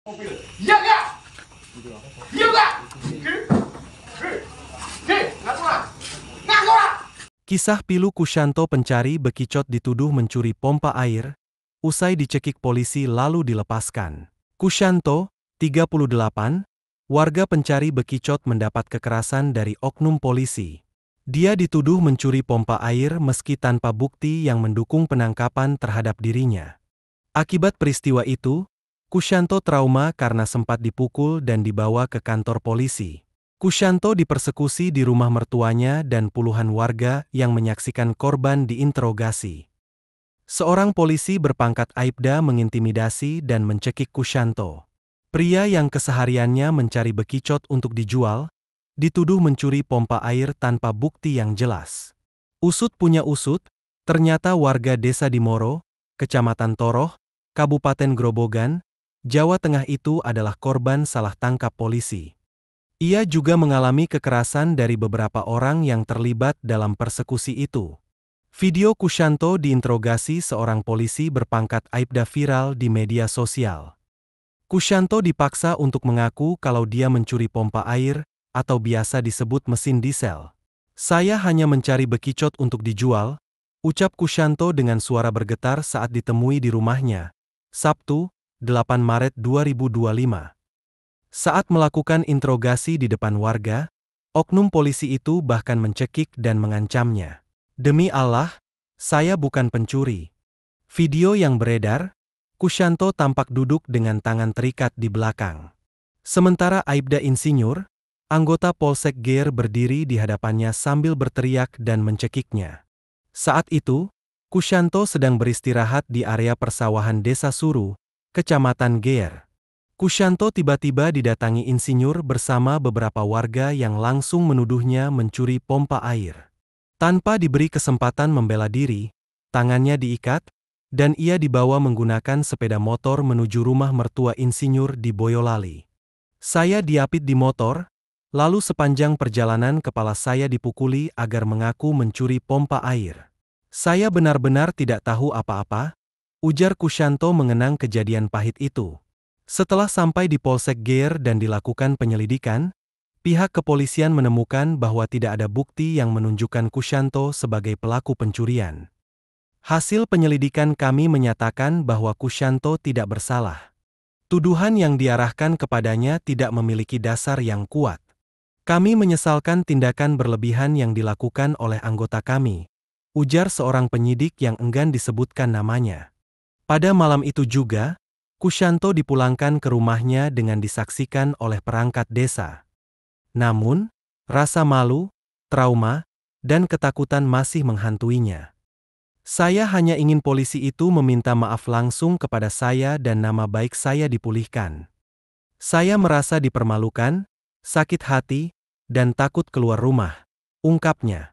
mobil. Iya nggak? Iya nggak? Ngaku lah. Ngaku lah. Kisah pilu Kusyanto pencari bekicot dituduh mencuri pompa air, usai dicekik polisi lalu dilepaskan. Kusyanto, 38, warga pencari bekicot mendapat kekerasan dari oknum polisi. Dia dituduh mencuri pompa air meski tanpa bukti yang mendukung penangkapan terhadap dirinya. Akibat peristiwa itu, Kusyanto trauma karena sempat dipukul dan dibawa ke kantor polisi. Kusyanto dipersekusi di rumah mertuanya dan puluhan warga yang menyaksikan korban diinterogasi. Seorang polisi berpangkat Aibda mengintimidasi dan mencekik Kusyanto. Pria yang kesehariannya mencari bekicot untuk dijual, dituduh mencuri pompa air tanpa bukti yang jelas. Usut punya usut, ternyata warga desa Dimoro, Kecamatan Toroh, Kabupaten Grobogan, Jawa Tengah itu adalah korban salah tangkap polisi. Ia juga mengalami kekerasan dari beberapa orang yang terlibat dalam persekusi itu. Video Kusyanto diinterogasi seorang polisi berpangkat Aibda viral di media sosial. Kusyanto dipaksa untuk mengaku kalau dia mencuri pompa air, atau biasa disebut mesin diesel. Saya hanya mencari bekicot untuk dijual, ucap Kusyanto dengan suara bergetar saat ditemui di rumahnya, Sabtu, 8 Maret 2025. Saat melakukan interogasi di depan warga, oknum polisi itu bahkan mencekik dan mengancamnya. Demi Allah, saya bukan pencuri. Video yang beredar, Kusyanto tampak duduk dengan tangan terikat di belakang. Sementara Aibda Insinyur, anggota Polsek Geer berdiri di hadapannya sambil berteriak dan mencekiknya. Saat itu, Kusyanto sedang beristirahat di area persawahan Desa Suru, Kecamatan Geer. Kusyanto tiba-tiba didatangi Insinyur bersama beberapa warga yang langsung menuduhnya mencuri pompa air. Tanpa diberi kesempatan membela diri, tangannya diikat, dan ia dibawa menggunakan sepeda motor menuju rumah mertua Insinyur di Boyolali. Saya diapit di motor, lalu sepanjang perjalanan kepala saya dipukuli agar mengaku mencuri pompa air. Saya benar-benar tidak tahu apa-apa, ujar Kusyanto mengenang kejadian pahit itu. Setelah sampai di Polsek Geer dan dilakukan penyelidikan, pihak kepolisian menemukan bahwa tidak ada bukti yang menunjukkan Kusyanto sebagai pelaku pencurian. Hasil penyelidikan kami menyatakan bahwa Kusyanto tidak bersalah. Tuduhan yang diarahkan kepadanya tidak memiliki dasar yang kuat. Kami menyesalkan tindakan berlebihan yang dilakukan oleh anggota kami, ujar seorang penyidik yang enggan disebutkan namanya. Pada malam itu juga, Kusyanto dipulangkan ke rumahnya dengan disaksikan oleh perangkat desa. Namun, rasa malu, trauma, dan ketakutan masih menghantuinya. Saya hanya ingin polisi itu meminta maaf langsung kepada saya dan nama baik saya dipulihkan. Saya merasa dipermalukan, sakit hati, dan takut keluar rumah, ungkapnya.